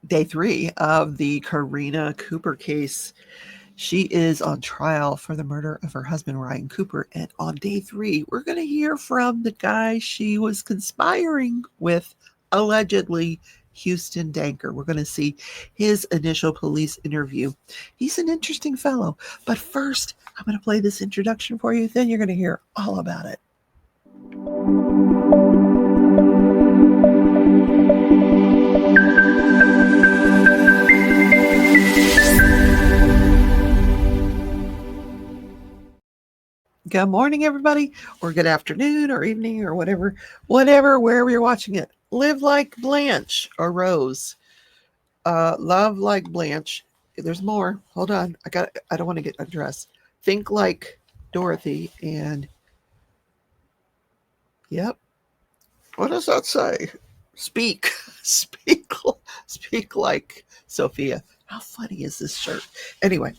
day 3 of the Karina Cooper case. She is on trial for the murder of her husband, Ryan Cooper. And on day 3, we're going to hear from the guy she was conspiring with, allegedly, Huston Danker. We're going to see his initial police interview. He's an interesting fellow. But first, I'm going to play this introduction for you. Then you're going to hear all about it. Good morning, everybody, or good afternoon, or evening, or whatever, wherever you're watching it. Live like Blanche or Rose. Love like Blanche. There's more. Hold on. I don't want to get undressed. Think like Dorothy. And yep. What does that say? Speak like Sophia. How funny is this shirt? Anyway.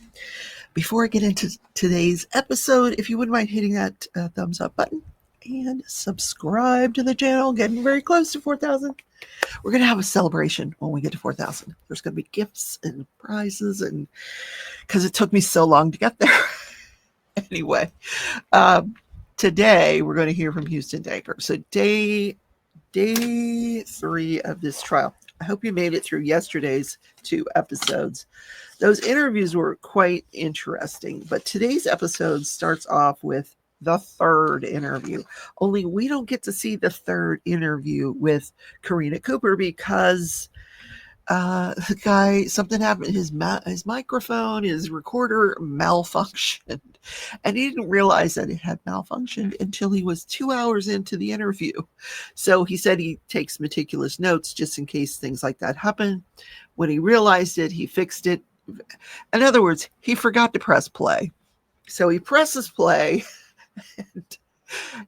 Before I get into today's episode, if you wouldn't mind hitting that thumbs up button and subscribe to the channel, getting very close to 4,000. We're going to have a celebration when we get to 4,000. There's going to be gifts and prizes, and because it took me so long to get there. Anyway, today we're going to hear from Huston Danker. So day 3 of this trial. I hope you made it through yesterday's 2 episodes. Those interviews were quite interesting, but today's episode starts off with the 3rd interview. Only we don't get to see the 3rd interview with Karina Cooper because the guy, something happened. His microphone, his recorder malfunctioned, and he didn't realize that it had malfunctioned until he was 2 hours into the interview. So he said he takes meticulous notes just in case things like that happen. When he realized it, he fixed it. In other words, he forgot to press play. So he presses play and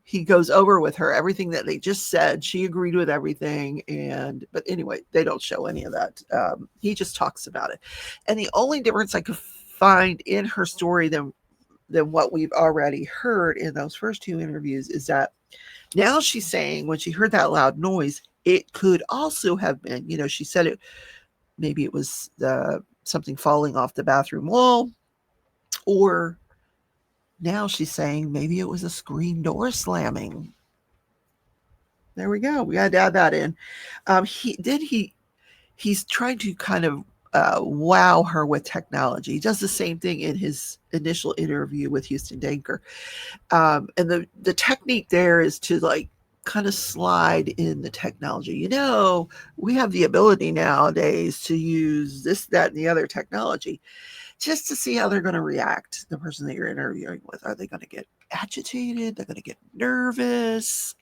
he goes over with her everything that they just said. She agreed with everything. But anyway, they don't show any of that. He just talks about it. And the only difference I could find in her story than what we've already heard in those first 2 interviews is that now she's saying when she heard that loud noise, it could also have been, she said it, maybe it was something falling off the bathroom wall, or now she's saying maybe it was a screen door slamming. There we go. We had to add that in. He's trying to kind of wow her with technology. He does the same thing in his initial interview with Huston Danker. And the technique there is to kind of slide in the technology. We have the ability nowadays to use this, that, and the other technology just to see how they're going to react, the person that you're interviewing with. Are they going to get agitated? They're going to get nervous?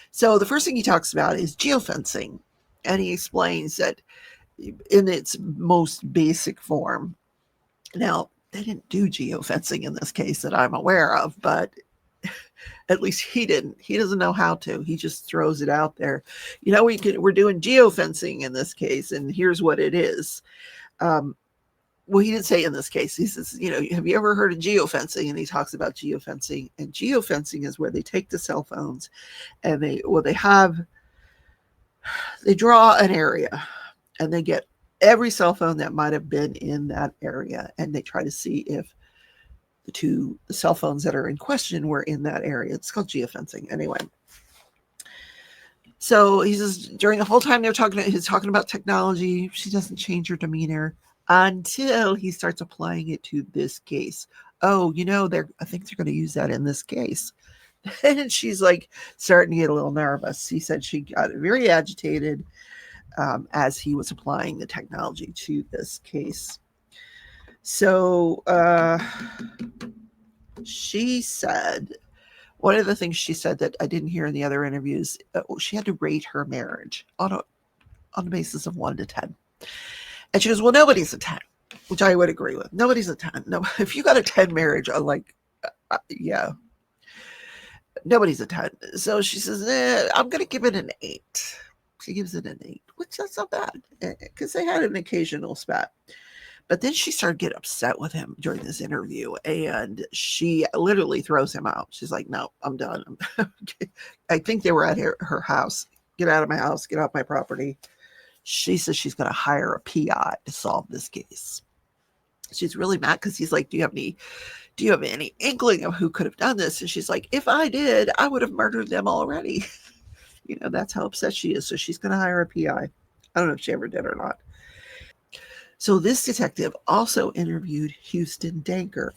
So the first thing he talks about is geofencing. And he explains that in its most basic form. Now, they didn't do geofencing in this case that I'm aware of, but at least he didn't. He doesn't know how to. He just throws it out there. We're doing geofencing in this case, and here's what it is. Well, he didn't say in this case. He says, have you ever heard of geofencing? And he talks about geofencing. And geofencing is where they take the cell phones and they draw an area and they get every cell phone that might have been in that area. And they try to see if the cell phones that are in question were in that area. It's called geofencing. Anyway. So he says during the whole time he's talking about technology. She doesn't change her demeanor until he starts applying it to this case. Oh, I think they're going to use that in this case. And she's starting to get a little nervous. He said she got very agitated as he was applying the technology to this case. So she said, one of the things she said that I didn't hear in the other interviews, she had to rate her marriage on the basis of 1 to 10. And she goes, well, nobody's a 10, which I would agree with. Nobody's a 10. No, if you got a 10 marriage, yeah, nobody's a 10. So she says, I'm going to give it an 8. She gives it an 8, which that's not bad because they had an occasional spat. But then she started to get upset with him during this interview, and she literally throws him out. She's like, no, I'm done. I think they were at her house. Get out of my house. Get off my property. she says she's going to hire a PI to solve this case. She's really mad because he's like, do you have any inkling of who could have done this? And she's like, if I did, I would have murdered them already. That's how upset she is. So she's going to hire a PI. I don't know if she ever did or not. So this detective also interviewed Huston Danker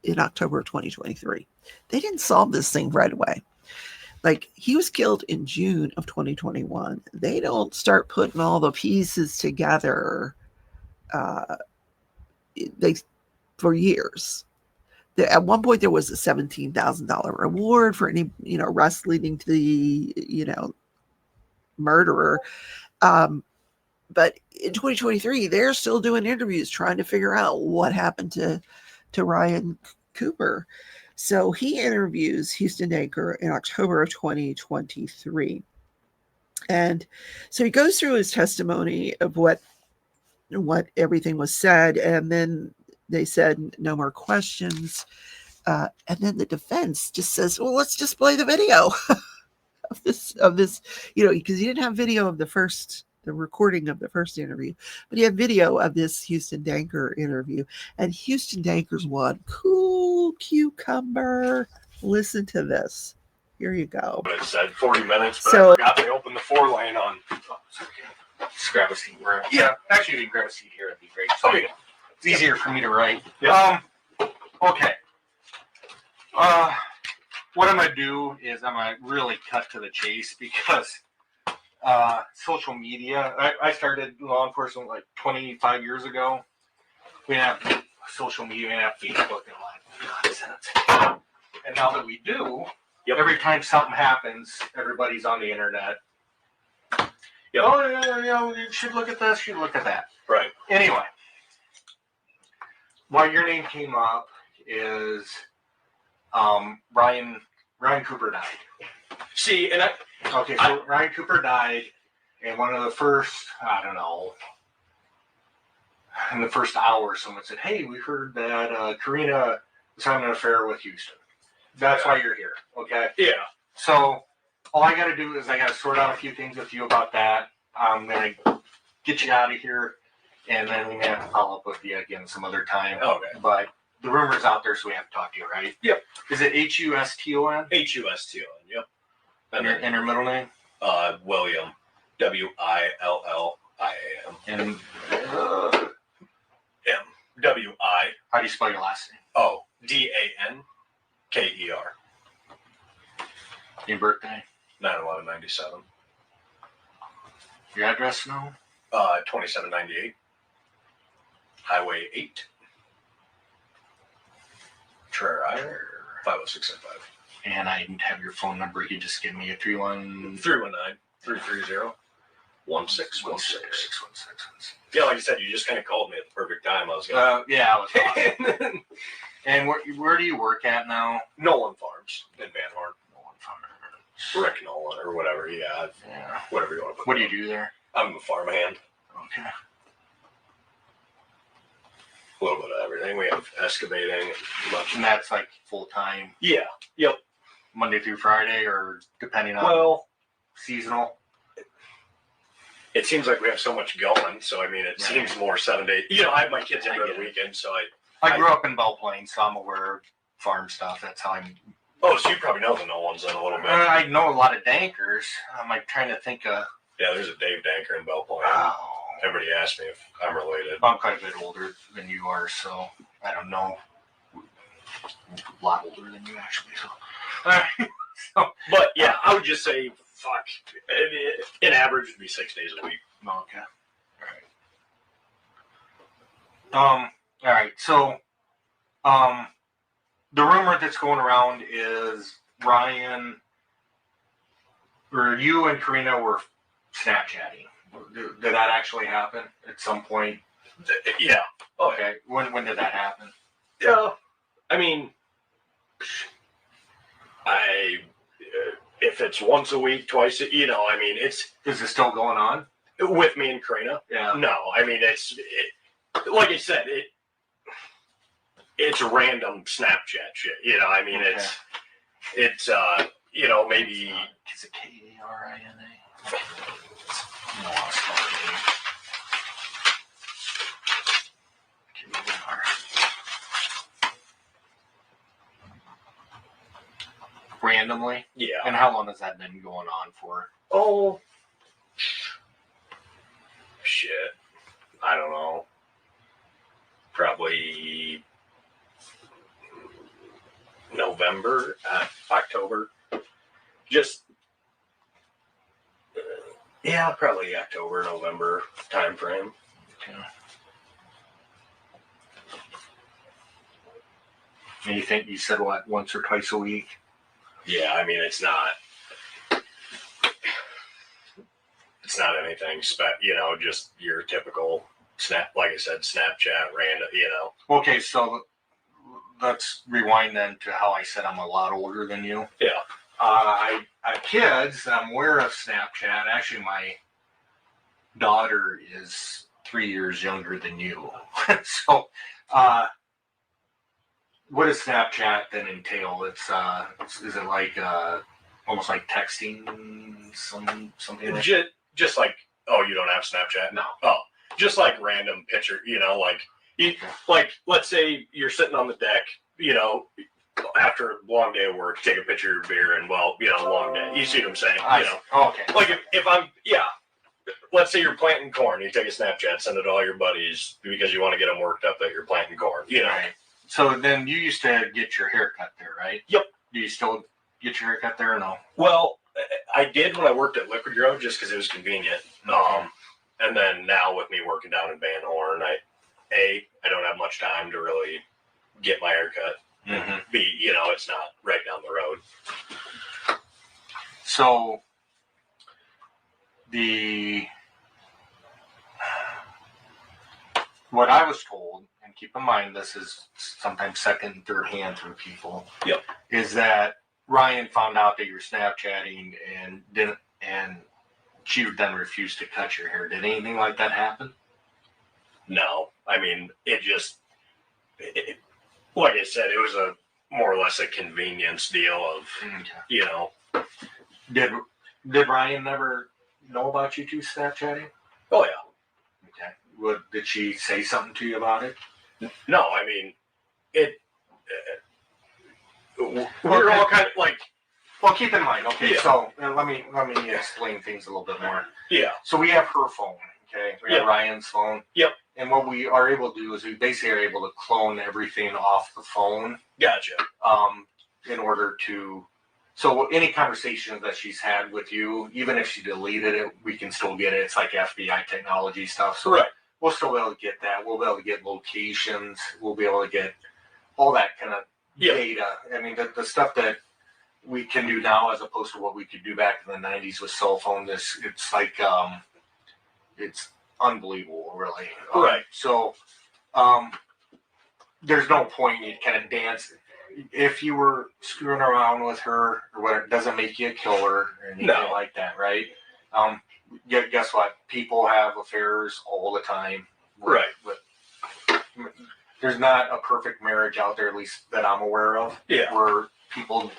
in October of 2023. They didn't solve this thing right away. Like, he was killed in June of 2021. They don't start putting all the pieces together for years. At one point, there was a $17,000 reward for any arrest leading to the murderer. But in 2023, they're still doing interviews trying to figure out what happened to Ryan Cooper. So he interviews Huston Danker in October of 2023. And so he goes through his testimony of what everything was said, and then they said no more questions. And then the defense just says, well, let's just play the video of this, because he didn't have video of the recording of the first interview, but he had video of this Huston Danker interview. And Huston Danker's one cool cucumber. Listen to this. Here you go. It said 40 minutes, but I forgot they opened the 4-lane on. Oh, sorry. Just grab a seat. Yeah, actually, you can grab a seat here. It'd be great. Okay. It's easier for me to write. Yeah. Okay. What I'm going to do is I'm going to really cut to the chase because social media, I started law enforcement like 25 years ago. We didn't have social media, we didn't have Facebook and all that nonsense. And now that we do, every time something happens, everybody's on the internet. Yep. Oh, yeah, you should look at this, you should look at that. Right. Anyway, why your name came up is Ryan Cooper died. See, and Ryan Cooper died, and one of the first, in the first hour, someone said, hey, we heard that Karina was having an affair with Houston. That's why you're here, okay? Yeah. So all I got to do is I got to sort out a few things with you about that. I'm going to get you out of here, and then we may have to follow up with you again some other time. Okay. But the rumor's out there, so we have to talk to you, right? Yep. Is it Huston? Huston, yep. And her middle name? William. William. And M-W-I. How do you spell your last name? Oh, Danker. Your birthday? 9/11/97. Your address now? 2798. Highway 8. Traer, 50675. And I didn't have your phone number. You just give me a 319-330-1616. Yeah, like I said, you just kind of called me at the perfect time. I was going I was awesome. And where do you work at now? Nolan Farms in Van Horn. Nolan Farms. Rick Nolan or whatever. Yeah. Whatever you want to put. What do you do there? I'm a farmhand. Okay. A little bit of everything. We have excavating. And that's like full time? Yeah. Yep. Monday through Friday or depending on seasonal? It seems like we have so much going. So, I mean, it seems more 7 days. I have my kids every other weekend. So I grew up in Belle Plaine, so I'm aware of farm stuff. That's how I'm. Oh, so you probably know the Nolans then a little bit. I know a lot of Dankers. I'm like trying to think of. Yeah, there's a Dave Danker in Belle Plaine. Oh. Everybody asks me if I'm related. I'm quite a bit older than you are, so I don't know. A lot older than you, actually. So. But yeah, I would just say, fuck. In average, would be 6 days a week. Okay. All right. So, the rumor that's going around is Ryan, or you and Karina were Snapchatting. Did that actually happen at some point? Yeah. Okay. When did that happen? Yeah. I mean, if it's once a week, twice, I mean, is it still going on? With me and Karina? Yeah. No, I mean, like I said, it's random Snapchat shit. I mean, okay. It's maybe. Is it Karina? I lost start date. Randomly? Yeah. And how long has that been going on for? Oh, shit. I don't know. Probably November, October. Just, yeah, probably October, November time frame. Okay. And you think you said what, once or twice a week? Yeah, I mean, it's not anything, just your typical like I said, Snapchat, random, Okay, so let's rewind then to how I said I'm a lot older than you. Yeah. I have kids, I'm aware of Snapchat. Actually, my daughter is 3 years younger than you. So, what does Snapchat then entail? It's is it like almost like texting, something? Just like, oh, you don't have Snapchat? No. Oh, just like random picture, like let's say you're sitting on the deck, after a long day of work, take a picture of your beer and long day. You see what I'm saying? Okay. Like if I'm, let's say you're planting corn, you take a Snapchat, send it to all your buddies because you want to get them worked up that you're planting corn, Right. So then you used to get your hair cut there, right? Yep. Do you still get your hair cut there or no? Well, I did when I worked at Liquid Grove just because it was convenient. And then now with me working down in Van Horn, I don't have much time to really get my hair cut. Mm-hmm. B, it's not right down the road. So what I was told, and keep in mind this is sometimes second and third hand through people, is that Ryan found out that you were Snapchatting and she then refused to cut your hair. Did anything like that happen? No. I mean, like I said, it was a more or less a convenience deal of, Did Ryan never know about you two Snapchatting? Oh, yeah. Okay. Did she say something to you about it? No, I mean, we're all kind of like. Well, keep in mind, okay. Yeah. So let me explain things a little bit more. Yeah. So we have her phone, okay. We have Ryan's phone. Yep. And what we are able to do is we basically are able to clone everything off the phone. Gotcha. In order to, so any conversation that she's had with you, even if she deleted it, we can still get it. It's like FBI technology stuff. So right. We'll still be able to get that. We'll be able to get locations. We'll be able to get all that kind of data. I mean, the stuff that we can do now as opposed to what we could do back in the 90s with cell phone, it's like, it's unbelievable, really. Right. So, there's no point in kind of dance. If you were screwing around with her or whatever, it doesn't make you a killer or anything like that, right? Guess what? People have affairs all the time. Right. There's not a perfect marriage out there, at least that I'm aware of, where people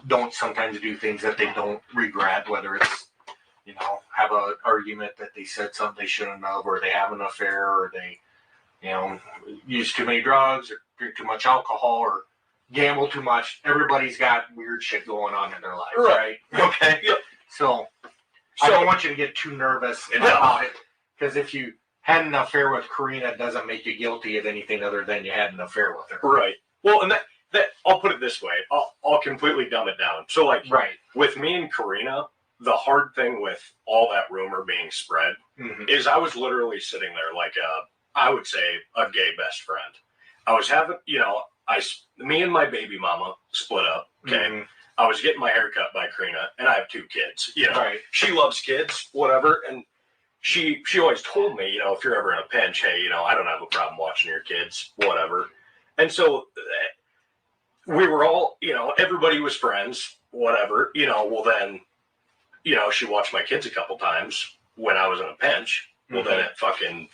don't sometimes do things that they don't regret, whether it's, have an argument that they said something they shouldn't have, or they have an affair, or they, use too many drugs, or drink too much alcohol, or gamble too much. Everybody's got weird shit going on in their life, right? Okay. Yep. So I don't want you to get too nervous about it, because if you had an affair with Karina, it doesn't make you guilty of anything other than you had an affair with her. Right. Well, and that I'll put it this way. I'll completely dumb it down. So, like, with me and Karina, the hard thing with all that rumor being spread is I was literally sitting there like I would say a gay best friend. I was having, me and my baby mama split up. Okay. Mm-hmm. I was getting my hair cut by Karina, and I have 2 kids. She loves kids, whatever, and she always told me, if you're ever in a pinch, hey, I don't have a problem watching your kids, whatever. And so we were all, everybody was friends, whatever. Well then, she watched my kids a couple times when I was in a pinch. Well, then it fucking,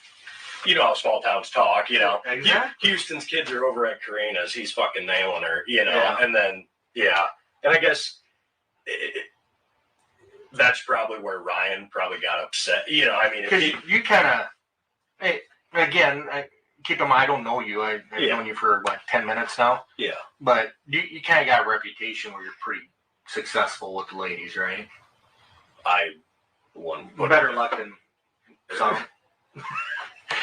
how small towns talk, Exactly. Houston's kids are over at Karina's. He's fucking nailing her, and then, and I guess that's probably where Ryan probably got upset. You know, I mean, because you kind of, hey, again, keep in mind, I don't know you. I've known you for like 10 minutes now. Yeah. But you kind of got a reputation where you're pretty successful with the ladies, right? I won better luck than some.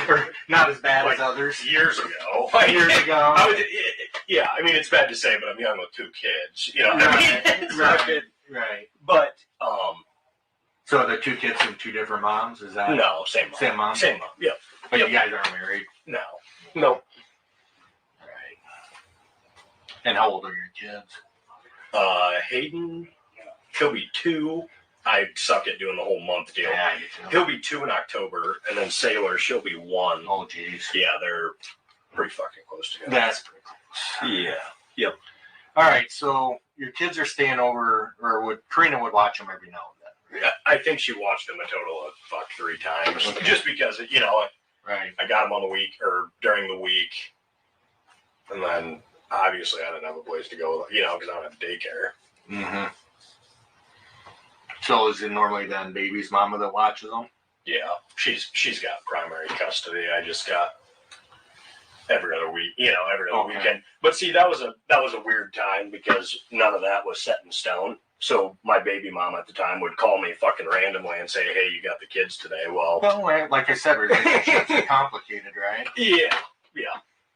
Or not as bad as others. Years ago. Yeah, I mean, it's bad to say, but I'm young with 2 kids. You know, Right. But, so the 2 kids from 2 different moms? Is that? No, same mom. Same mom? Same mom, yep. But you guys aren't married? No. Nope. Right. And how old are your kids? Hayden, he'll be 2. I suck at doing the whole month deal. Yeah, you too. He'll be 2 in October, and then Sailor, she'll be 1. Oh, jeez. Yeah, they're pretty fucking close together. That's pretty close. Yeah. Yep. All right, so your kids are staying over, or Karina would watch them every now and then. Yeah, I think she watched them a total of 3 times, just because Right. I got them on the week or during the week, and then obviously I didn't have a place to go, because I don't have daycare. Mm-hmm. So is it normally then baby's mama that watches them? Yeah, she's got primary custody. I just got every other week, every other weekend. But see, that was a weird time because none of that was set in stone. So my baby mom at the time would call me fucking randomly and say, "Hey, you got the kids today?" Well, like I said, relationships are complicated, right? Yeah.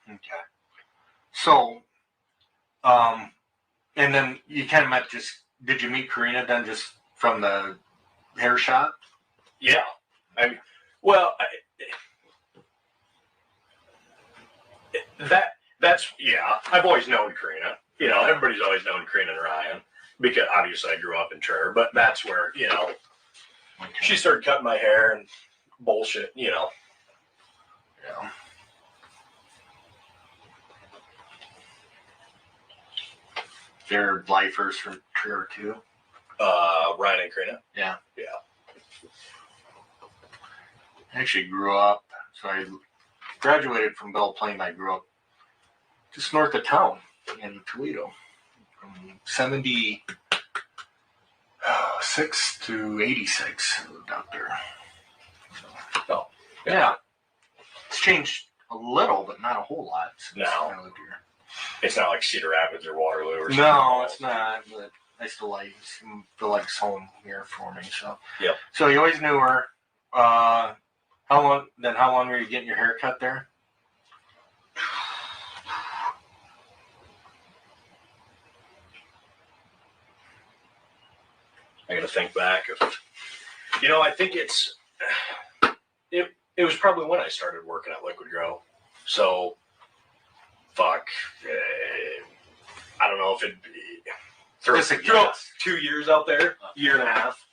Okay. So, and then you kind of met did you meet Karina then just from the hair shop? Yeah. I've always known Karina. Everybody's always known Karina and Ryan because obviously I grew up in Trevor, but that's where, she started cutting my hair and bullshit, Yeah. They're lifers from Trevor too? Ryan and Karina? Yeah. Yeah. I actually grew up, so I graduated from Belle Plaine. I grew up just north of town in Toledo. From 76 to 86, I lived out there. Oh. Yeah. It's changed a little, but not a whole lot since I lived here. It's not like Cedar Rapids or Waterloo or something. No, it's not, but I still feel like it's home here for me. So, yep. So you always knew her. How long were you getting your hair cut there? I got to think back. I think it was probably when I started working at Liquid Grow. So, I don't know if it'd be. Throw 2 years out there, year and a half.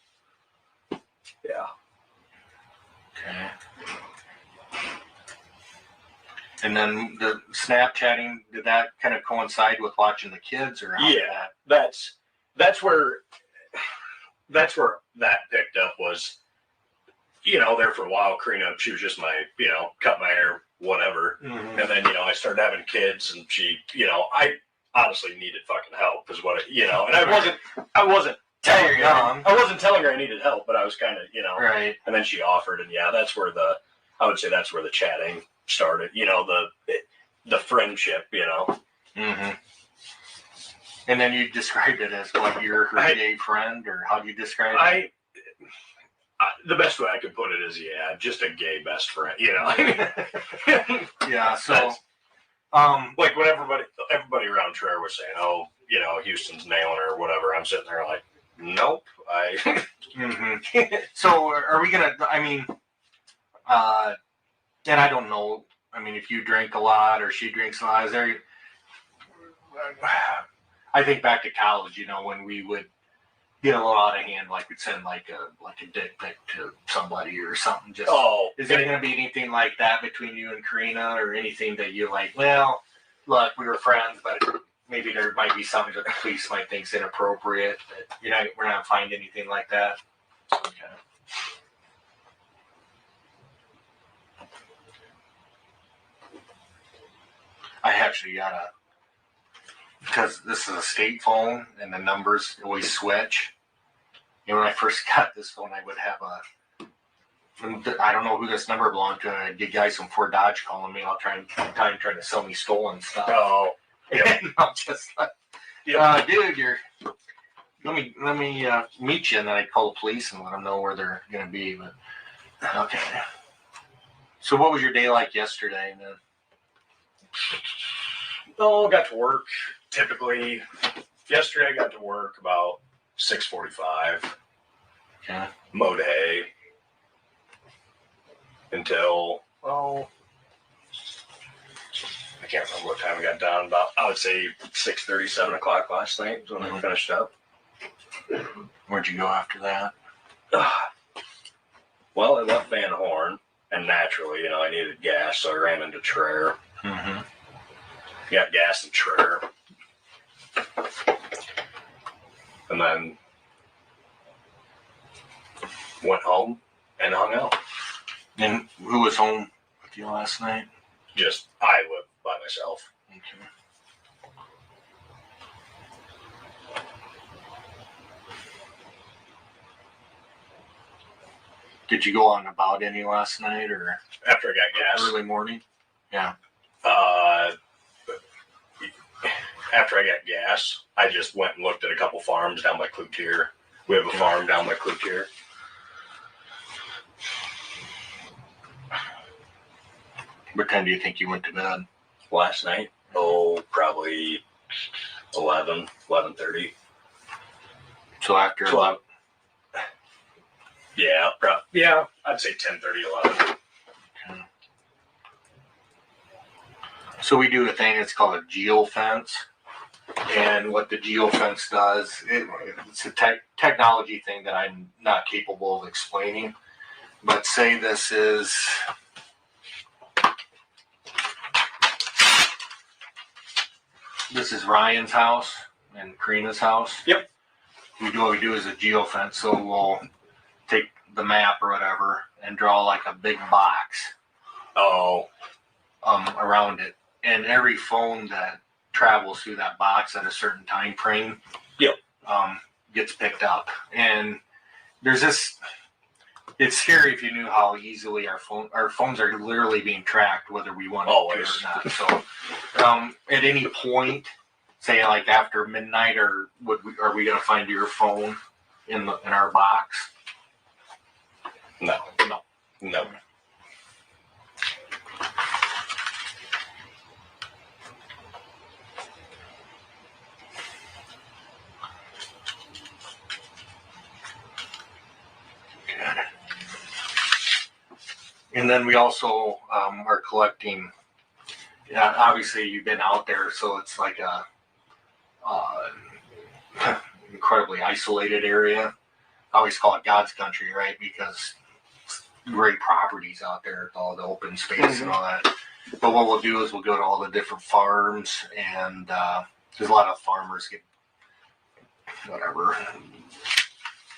Yeah. Okay. And then the Snapchatting, did that kind of coincide with watching the kids, or how did that? That's where that picked up was, there for a while. Karina, she was just my, cut my hair, whatever. Mm-hmm. And then, I started having kids, and she, I honestly needed fucking help, is what and I wasn't telling her, I wasn't telling her I needed help, but I was kind of, Right. And then she offered, and that's where I would say that's where the chatting started, the friendship, Mm-hmm. And then you described it as like you're her gay friend, or how do you describe it? The best way I could put it is, just a gay best friend, Yeah. So, like when everybody around Trevor was saying, "Oh, Houston's nailing her," or whatever, I'm sitting there like, nope. Mm-hmm. So, are we gonna? I mean, and I don't know. I mean, if you drink a lot or she drinks a lot, is there? I think back to college, when we would get a little out of hand, like we'd send like a dick pic to somebody or something. Just is there going to be anything like that between you and Karina, or anything that you're like, well, look, we were friends, but maybe there might be something that the police might think is inappropriate. That we're not finding anything like that. Okay. I actually got because this is a state phone and the numbers always switch. when I first got this phone, I would have I don't know who this number belonged to. I'd get guys from Fort Dodge calling me all trying to sell me stolen stuff. Oh, yeah. And I'm just like, dude, let me meet you, and then I'd call the police and let them know where they're gonna be. But okay. So what was your day like yesterday, then? Oh, got to work. Typically, yesterday I got to work about 6:45. Okay. Mowed hay until, I can't remember what time we got done. About, I would say 6:30, 7 o'clock last night is when I finished up. Where'd you go after that? Well, I left Van Horn, and naturally, I needed gas, so I ran into Traer. Mm-hmm. Got gas in Traer. And then went home and hung out. And who was home with you last night? Just, I lived by myself. Okay. Did you go on about any last night or After I got gas. early morning? Yeah. After I got gas, I just went and looked at a couple farms down by Cloutier. We have a farm down by Cloutier. What time do you think you went to bed? Last night? Oh, probably 11:30. So after 11? Yeah, I'd say 10:30, 11. Okay. So we do a thing, it's called a geofence. And what the geofence does, it's a technology thing that I'm not capable of explaining. But say this is Ryan's house and Karina's house. Yep. What we do is a geofence. So we'll take the map or whatever and draw like a big box around it. And every phone that travels through that box at a certain time frame gets picked up. And there's this, it's scary if you knew how easily our phones are literally being tracked, whether we want to or not. So at any point, say like after midnight, or are we going to find your phone in our box? No. And then we also are collecting. Yeah, obviously you've been out there, so it's like a incredibly isolated area. I always call it God's country, right? Because great properties out there, all the open space and all that. But what we'll do is we'll go to all the different farms, and there's a lot of farmers get whatever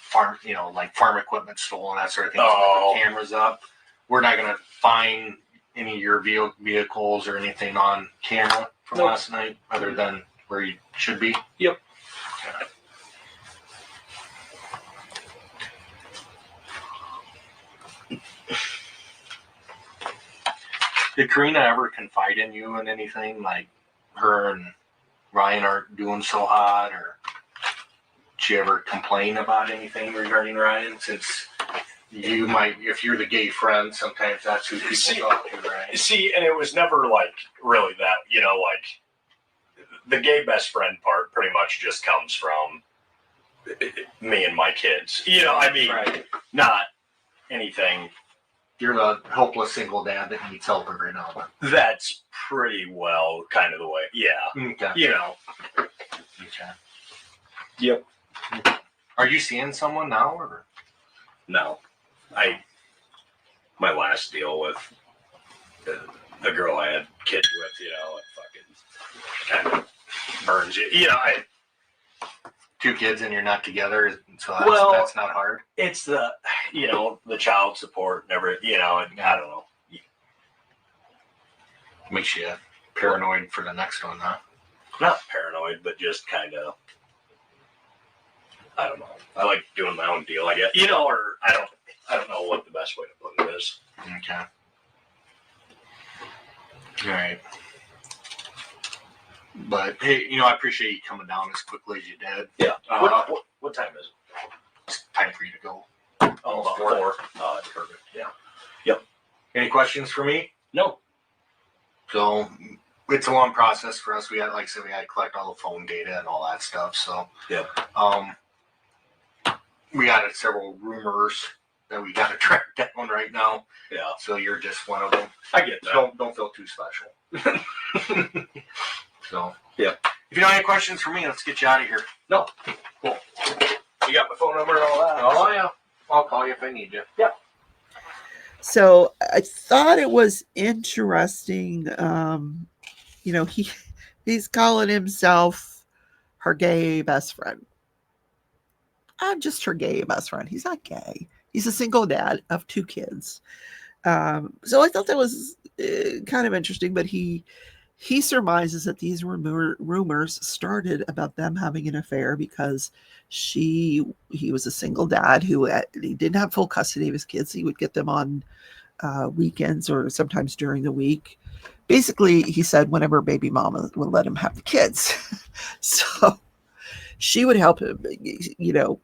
farm, like farm equipment stolen, that sort of thing. So put cameras up. We're not going to find any of your vehicles or anything on camera from last night, other than where you should be. Yep. Okay. Did Karina ever confide in you in anything, like her and Ryan aren't doing so hot, or did she ever complain about anything regarding Ryan? Since you might, if you're the gay friend, sometimes that's who people talk to, right? See, and it was never like really that, like the gay best friend part pretty much just comes from me and my kids. Right. Not anything. You're the helpless single dad that needs help right now. That's pretty well kind of the way. Yeah. Okay. Okay. Yep. Are you seeing someone now, or? No. My last deal with the girl I had kids with, it fucking kind of burns you. 2 kids and you're not together, so that's not hard. It's the child support and everything, and I don't know. Makes you paranoid for the next one, huh? Not paranoid, but just kind of I don't know. I like doing my own deal, I guess. Or I don't know what the best way to put it is. Okay. All right. But hey, I appreciate you coming down as quickly as you did. Yeah. What time is it? It's time for you to go. Oh, about 4. That's perfect. Yeah. Yep. Any questions for me? No. So it's a long process for us. We had, like I said, we had to collect all the phone data and all that stuff. So yeah. We got several rumors that we got to track down right now. Yeah. So you're just one of them. I get that. So don't feel too special. So yeah. If you don't have any questions for me, let's get you out of here. No. Cool. You got my phone number and all that. Oh yeah. I'll call you if I need you. Yeah. So I thought it was interesting. He's calling himself her gay best friend. I'm just her gay best friend. He's not gay. He's a single dad of 2 kids. So I thought that was kind of interesting, but he surmises that these rumors started about them having an affair because he was a single dad who he didn't have full custody of his kids. He would get them on weekends or sometimes during the week. Basically, he said whenever baby mama would let him have the kids. So she would help him,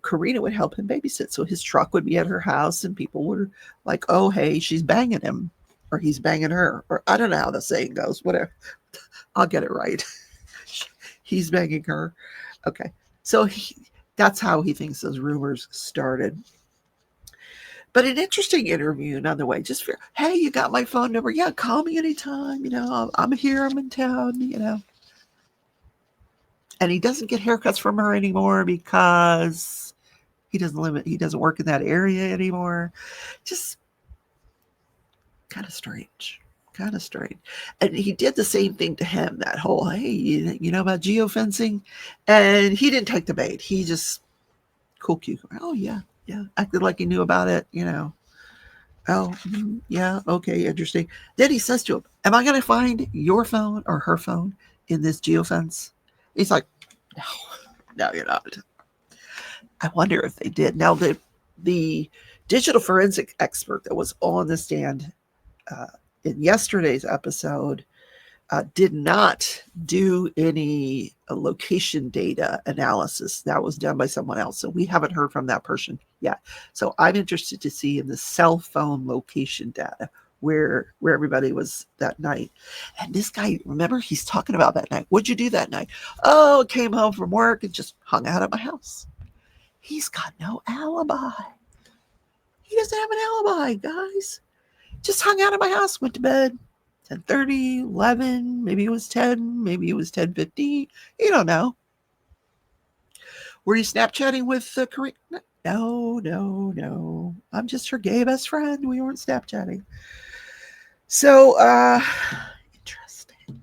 Karina would help him babysit. So his truck would be at her house and people were like, oh, hey, she's banging him or he's banging her. Or I don't know how the saying goes, whatever. I'll get it right. He's banging her. Okay. So that's how he thinks those rumors started. But an interesting interview, another way, just for, hey, you got my phone number. Yeah, call me anytime. I'm here. I'm in town, And he doesn't get haircuts from her anymore because he doesn't work in that area anymore. Just kind of strange. And he did the same thing to him, that whole, hey, you know about geofencing? And he didn't take the bait. He just, cool cucumber. Oh, yeah. Acted like he knew about it, Oh, yeah, okay, interesting. Then he says to him, am I going to find your phone or her phone in this geofence? He's like, no, you're not. I wonder if they did. Now, the digital forensic expert that was on the stand in yesterday's episode did not do any location data analysis. That was done by someone else. So we haven't heard from that person yet. So I'm interested to see in the cell phone location data where everybody was that night. And this guy, remember, he's talking about that night. What'd you do that night? Oh, came home from work and just hung out at my house. He's got no alibi. He doesn't have an alibi, guys. Just hung out at my house, went to bed, 10:30, 11, maybe it was 10, maybe it was 10:50. You don't know. Were you Snapchatting with Karina? No. I'm just her gay best friend. We weren't Snapchatting. So, interesting.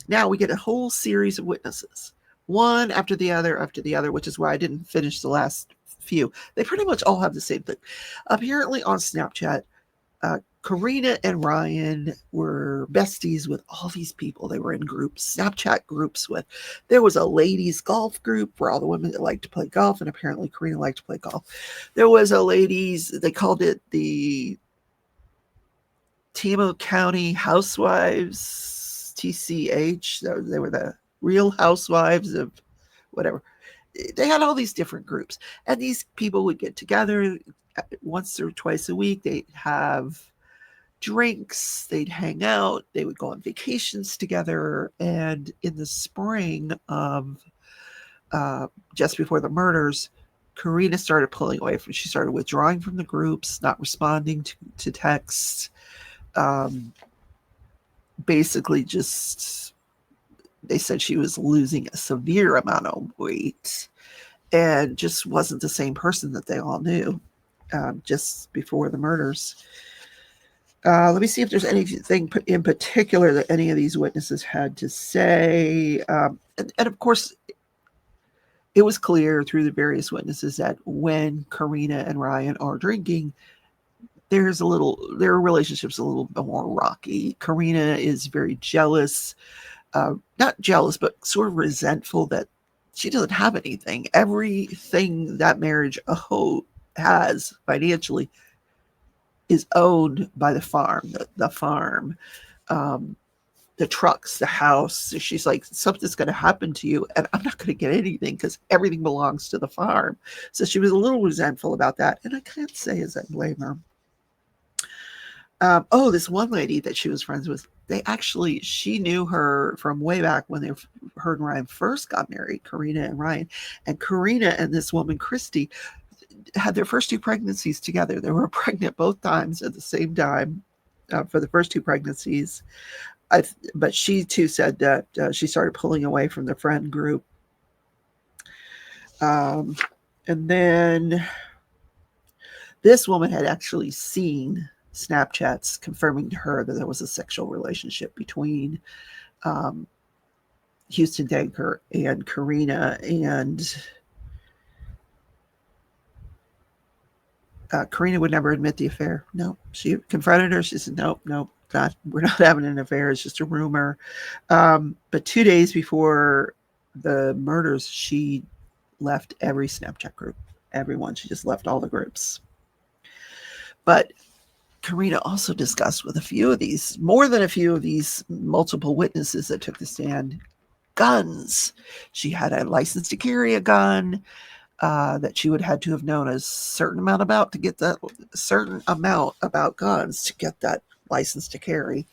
Now we get a whole series of witnesses, one after the other, which is why I didn't finish the last few. They pretty much all have the same thing. Apparently on Snapchat, Karina and Ryan were besties with all these people. They were in groups, Snapchat groups with. There was a ladies golf group for all the women that like to play golf, and apparently Karina liked to play golf. There was a ladies, they called it the Timo County Housewives, TCH. They were the Real Housewives of whatever. They had all these different groups, and these people would get together once or twice a week. They'd have drinks, they'd hang out, they would go on vacations together. And in the spring of just before the murders, Karina started pulling away from. She started withdrawing from the groups, not responding to texts. Basically, just they said she was losing a severe amount of weight and just wasn't the same person that they all knew just before the murders. Let me see if there's anything in particular that any of these witnesses had to say. And of course, it was clear through the various witnesses that when Karina and Ryan are drinking, their relationship's a little bit more rocky. Karina is very jealous, not jealous, but sort of resentful that she doesn't have anything. Everything that marriage has financially is owned by the farm, the farm, the trucks, the house. She's like, something's going to happen to you and I'm not going to get anything because everything belongs to the farm. So she was a little resentful about that. And I can't say as I blame her. This one lady that she was friends with, she knew her from way back when her and Ryan first got married, Karina and Ryan. And Karina and this woman, Christy, had their first 2 pregnancies together. They were pregnant both times at the same time for the first 2 pregnancies. But she too said that she started pulling away from the friend group. And then this woman had actually seen Snapchats confirming to her that there was a sexual relationship between Huston Danker and Karina, and Karina would never admit the affair. No, she confronted her. She said, nope, we're not having an affair. It's just a rumor. But 2 days before the murders, she left every Snapchat group, everyone. She just left all the groups. But Karina also discussed with more than a few of these multiple witnesses that took the stand, guns. She had a license to carry a gun that she would had to have known a certain amount about guns to get that license to carry.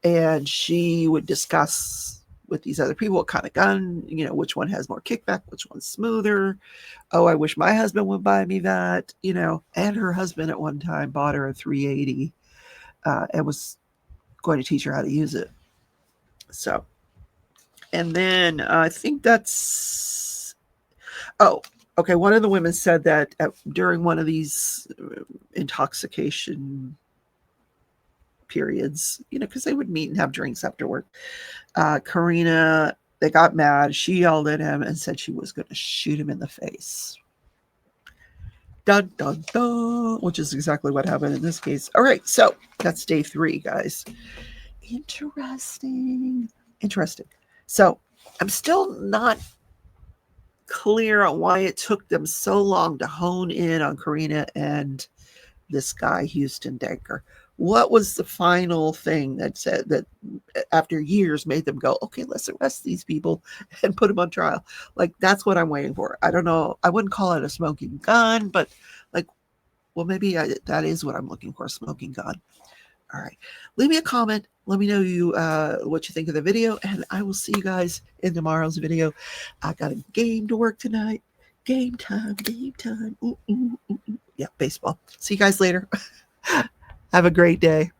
And she would discuss with these other people what kind of gun, which one has more kickback, which one's smoother. Oh, I wish my husband would buy me that, and her husband at one time bought her a 380 and was going to teach her how to use it. So, and then I think that's, okay. One of the women said that during one of these intoxication periods, because they would meet and have drinks after work, Karina, they got mad. She yelled at him and said she was going to shoot him in the face. Dun, dun, dun, which is exactly what happened in this case. All right, so that's day 3, guys. Interesting. So I'm still not clear on why it took them so long to hone in on Karina and this guy, Huston Danker. What was the final thing that said that after years made them go, okay, let's arrest these people and put them on trial? Like, that's what I'm waiting for. I don't know. I wouldn't call it a smoking gun, but maybe that is what I'm looking for, a smoking gun. All right. Leave me a comment. Let me know what you think of the video, and I will see you guys in tomorrow's video. I got a game to work tonight. Game time. Ooh. Yeah, baseball. See you guys later. Have a great day.